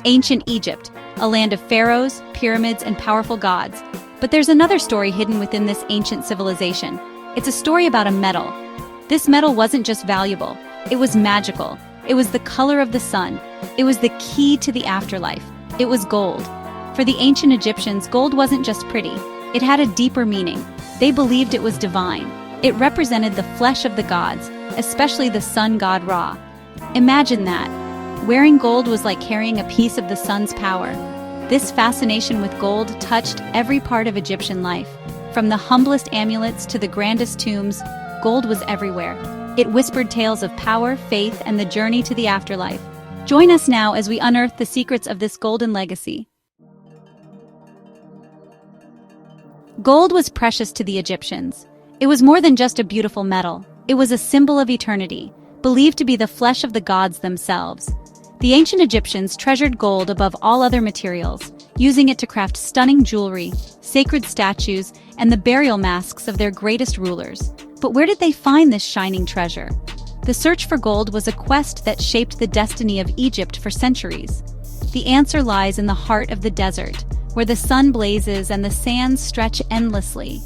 Ancient Egypt, a land of pharaohs, pyramids, and powerful gods. But there's another story hidden within this ancient civilization. It's a story about a metal. This metal wasn't just valuable, it was magical. It was the color of the sun. It was the key to the afterlife. It was gold. For the ancient Egyptians, gold wasn't just pretty. It had a deeper meaning. They believed it was divine. It represented the flesh of the gods, especially the sun god Ra. Imagine that. Wearing gold was like carrying a piece of the sun's power. This fascination with gold touched every part of Egyptian life. From the humblest amulets to the grandest tombs, gold was everywhere. It whispered tales of power, faith, and the journey to the afterlife. Join us now as we unearth the secrets of this golden legacy. Gold was precious to the Egyptians. It was more than just a beautiful metal. It was a symbol of eternity, believed to be the flesh of the gods themselves. The ancient Egyptians treasured gold above all other materials, using it to craft stunning jewelry, sacred statues, and the burial masks of their greatest rulers. But where did they find this shining treasure? The search for gold was a quest that shaped the destiny of Egypt for centuries. The answer lies in the heart of the desert, where the sun blazes and the sands stretch endlessly.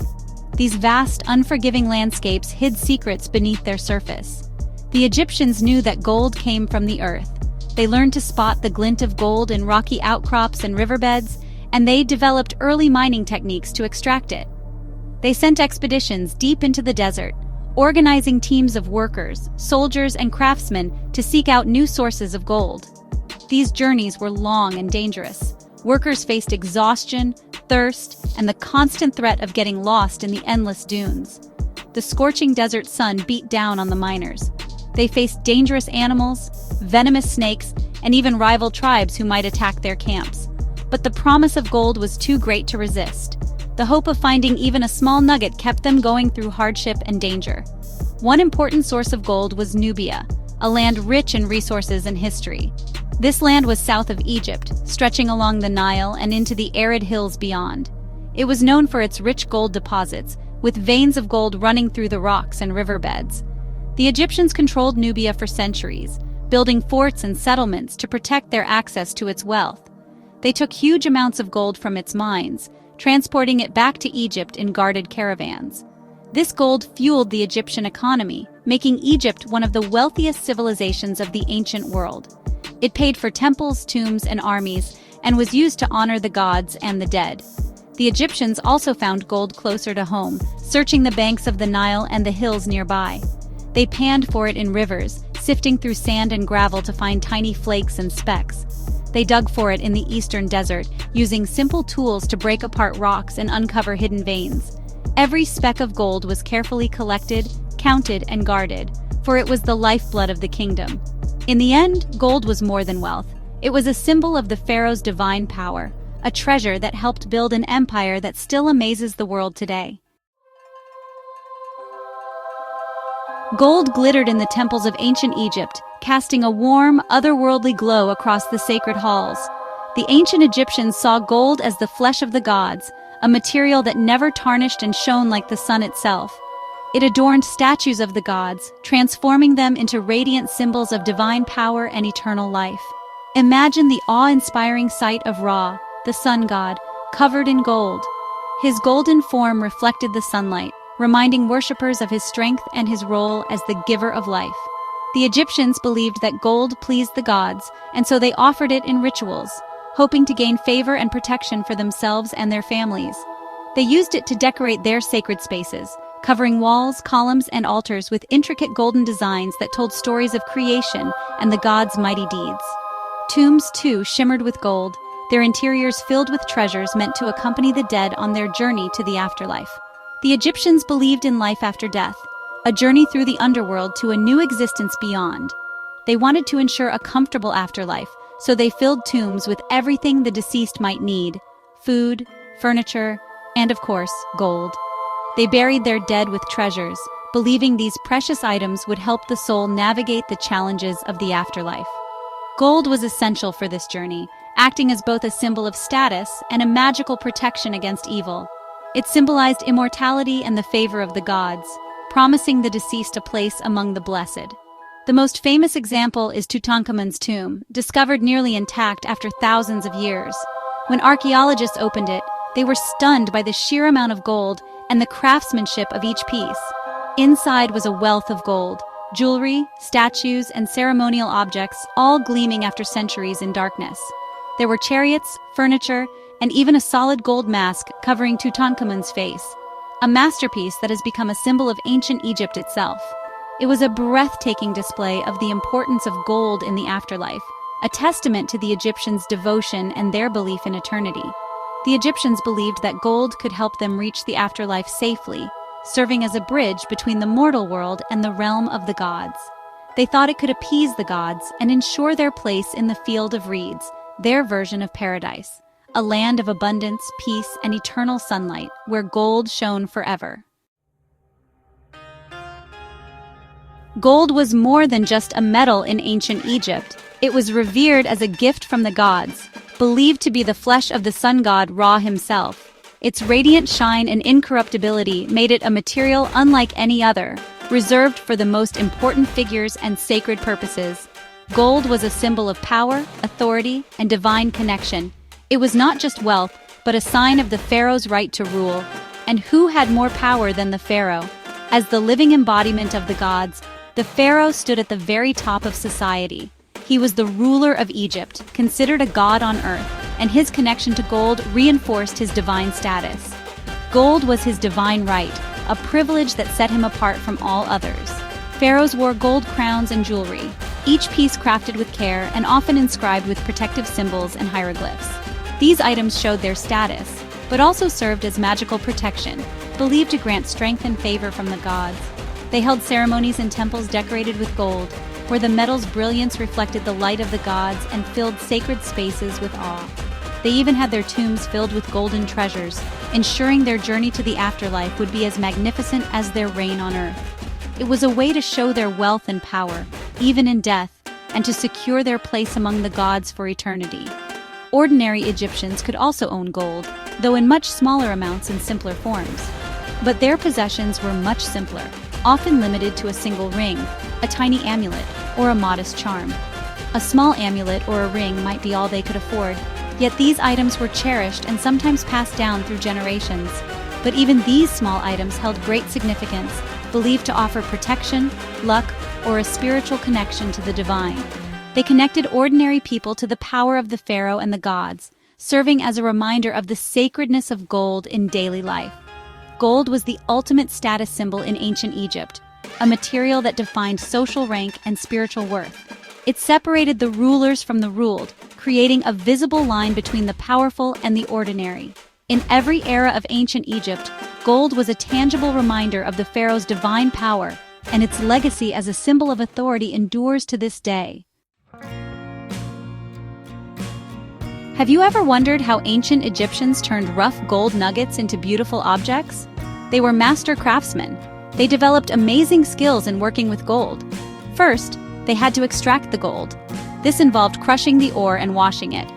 These vast, unforgiving landscapes hid secrets beneath their surface. The Egyptians knew that gold came from the earth. They learned to spot the glint of gold in rocky outcrops and riverbeds, and they developed early mining techniques to extract it. They sent expeditions deep into the desert, organizing teams of workers, soldiers, and craftsmen to seek out new sources of gold. These journeys were long and dangerous. Workers faced exhaustion, thirst, and the constant threat of getting lost in the endless dunes. The scorching desert sun beat down on the miners. They faced dangerous animals, venomous snakes, and even rival tribes who might attack their camps. But the promise of gold was too great to resist. The hope of finding even a small nugget kept them going through hardship and danger. One important source of gold was Nubia, a land rich in resources and history. This land was south of Egypt, stretching along the Nile and into the arid hills beyond. It was known for its rich gold deposits, with veins of gold running through the rocks and riverbeds. The Egyptians controlled Nubia for centuries, building forts and settlements to protect their access to its wealth. They took huge amounts of gold from its mines, transporting it back to Egypt in guarded caravans. This gold fueled the Egyptian economy, making Egypt one of the wealthiest civilizations of the ancient world. It paid for temples, tombs, and armies, and was used to honor the gods and the dead. The Egyptians also found gold closer to home, searching the banks of the Nile and the hills nearby. They panned for it in rivers, sifting through sand and gravel to find tiny flakes and specks. They dug for it in the eastern desert, using simple tools to break apart rocks and uncover hidden veins. Every speck of gold was carefully collected, counted, and guarded, for it was the lifeblood of the kingdom. In the end, gold was more than wealth. It was a symbol of the pharaoh's divine power, a treasure that helped build an empire that still amazes the world today. Gold glittered in the temples of ancient Egypt, casting a warm, otherworldly glow across the sacred halls. The ancient Egyptians saw gold as the flesh of the gods, a material that never tarnished and shone like the sun itself. It adorned statues of the gods, transforming them into radiant symbols of divine power and eternal life. Imagine the awe-inspiring sight of Ra, the sun god, covered in gold. His golden form reflected the sunlight, reminding worshippers of his strength and his role as the giver of life. The Egyptians believed that gold pleased the gods, and so they offered it in rituals, hoping to gain favor and protection for themselves and their families. They used it to decorate their sacred spaces, covering walls, columns, and altars with intricate golden designs that told stories of creation and the gods' mighty deeds. Tombs, too, shimmered with gold, their interiors filled with treasures meant to accompany the dead on their journey to the afterlife. The Egyptians believed in life after death, a journey through the underworld to a new existence beyond. They wanted to ensure a comfortable afterlife, so they filled tombs with everything the deceased might need: food, furniture, and of course, gold. They buried their dead with treasures, believing these precious items would help the soul navigate the challenges of the afterlife. Gold was essential for this journey, acting as both a symbol of status and a magical protection against evil. It symbolized immortality and the favor of the gods, promising the deceased a place among the blessed. The The most famous example is Tutankhamun's tomb, discovered nearly intact after thousands of years. When archaeologists opened it, they were stunned by the sheer amount of gold and the craftsmanship of each piece. Inside was a wealth of gold, jewelry, statues, and ceremonial objects, all gleaming after centuries in darkness. There were chariots, furniture, and even a solid gold mask covering Tutankhamun's face, a masterpiece that has become a symbol of ancient Egypt itself. It was a breathtaking display of the importance of gold in the afterlife, a testament to the Egyptians' devotion and their belief in eternity. The Egyptians believed that gold could help them reach the afterlife safely, serving as a bridge between the mortal world and the realm of the gods. They thought it could appease the gods and ensure their place in the field of reeds, their version of paradise, a land of abundance, peace, and eternal sunlight, where gold shone forever. Gold was more than just a metal in ancient Egypt. It was revered as a gift from the gods, believed to be the flesh of the sun god Ra himself. Its radiant shine and incorruptibility made it a material unlike any other, reserved for the most important figures and sacred purposes. Gold was a symbol of power, authority, and divine connection. It was not just wealth, but a sign of the pharaoh's right to rule. And who had more power than the pharaoh? As the living embodiment of the gods, the pharaoh stood at the very top of society. He was the ruler of Egypt, considered a god on earth, and his connection to gold reinforced his divine status. Gold was his divine right, a privilege that set him apart from all others. Pharaohs wore gold crowns and jewelry, each piece crafted with care and often inscribed with protective symbols and hieroglyphs. These items showed their status, but also served as magical protection, believed to grant strength and favor from the gods. They held ceremonies in temples decorated with gold, where the metal's brilliance reflected the light of the gods and filled sacred spaces with awe. They even had their tombs filled with golden treasures, ensuring their journey to the afterlife would be as magnificent as their reign on earth. It was a way to show their wealth and power, even in death, and to secure their place among the gods for eternity. Ordinary Egyptians could also own gold, though in much smaller amounts and simpler forms. But their possessions were much simpler, often limited to a single ring, a tiny amulet, or a modest charm. A small amulet or a ring might be all they could afford, yet these items were cherished and sometimes passed down through generations. But even these small items held great significance, believed to offer protection, luck, or a spiritual connection to the divine. They connected ordinary people to the power of the pharaoh and the gods, serving as a reminder of the sacredness of gold in daily life. Gold was the ultimate status symbol in ancient Egypt, a material that defined social rank and spiritual worth. It separated the rulers from the ruled, creating a visible line between the powerful and the ordinary. In every era of ancient Egypt, gold was a tangible reminder of the pharaoh's divine power, and its legacy as a symbol of authority endures to this day. Have you ever wondered how ancient Egyptians turned rough gold nuggets into beautiful objects? They were master craftsmen. They developed amazing skills in working with gold. First, they had to extract the gold. This involved crushing the ore and washing it.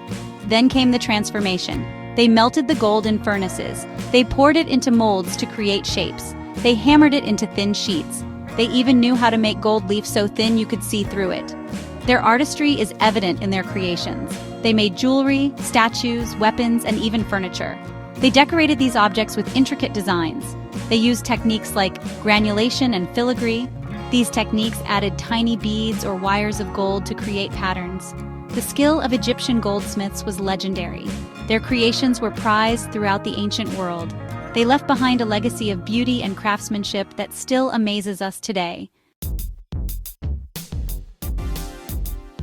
Then came the transformation. They melted the gold in furnaces. They poured it into molds to create shapes. They hammered it into thin sheets. They even knew how to make gold leaf so thin you could see through it. Their artistry is evident in their creations. They made jewelry, statues, weapons, and even furniture. They decorated these objects with intricate designs. They used techniques like granulation and filigree. These techniques added tiny beads or wires of gold to create patterns. The skill of Egyptian goldsmiths was legendary. Their creations were prized throughout the ancient world. They left behind a legacy of beauty and craftsmanship that still amazes us today.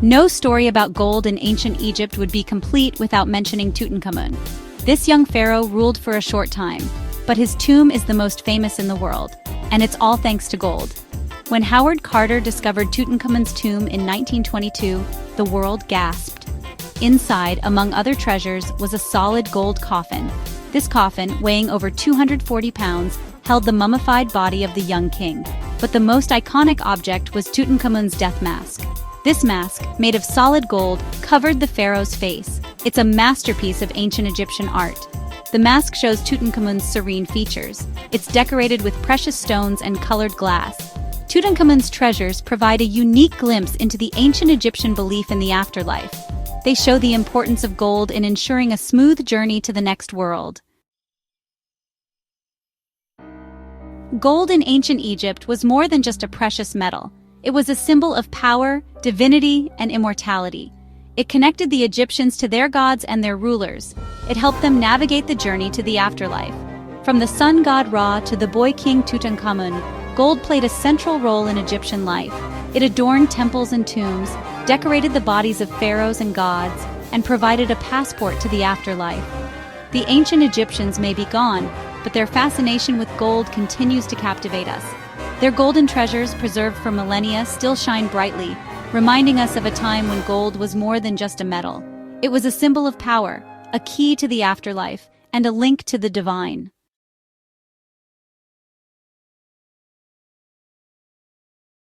No story about gold in ancient Egypt would be complete without mentioning Tutankhamun. This young pharaoh ruled for a short time, but his tomb is the most famous in the world, and it's all thanks to gold. When Howard Carter discovered Tutankhamun's tomb in 1922, the world gasped. Inside, among other treasures, was a solid gold coffin. This coffin, weighing over 240 pounds, held the mummified body of the young king. But the most iconic object was Tutankhamun's death mask. This mask, made of solid gold, covered the pharaoh's face. It's a masterpiece of ancient Egyptian art. The mask shows Tutankhamun's serene features. It's decorated with precious stones and colored glass. Tutankhamun's treasures provide a unique glimpse into the ancient Egyptian belief in the afterlife. They show the importance of gold in ensuring a smooth journey to the next world. Gold in ancient Egypt was more than just a precious metal. It was a symbol of power, divinity, and immortality. It connected the Egyptians to their gods and their rulers. It helped them navigate the journey to the afterlife. From the sun god Ra to the boy King Tutankhamun, gold played a central role in Egyptian life. It adorned temples and tombs, decorated the bodies of pharaohs and gods, and provided a passport to the afterlife. The ancient Egyptians may be gone, but their fascination with gold continues to captivate us. Their golden treasures, preserved for millennia, still shine brightly, reminding us of a time when gold was more than just a metal. It was a symbol of power, a key to the afterlife, and a link to the divine.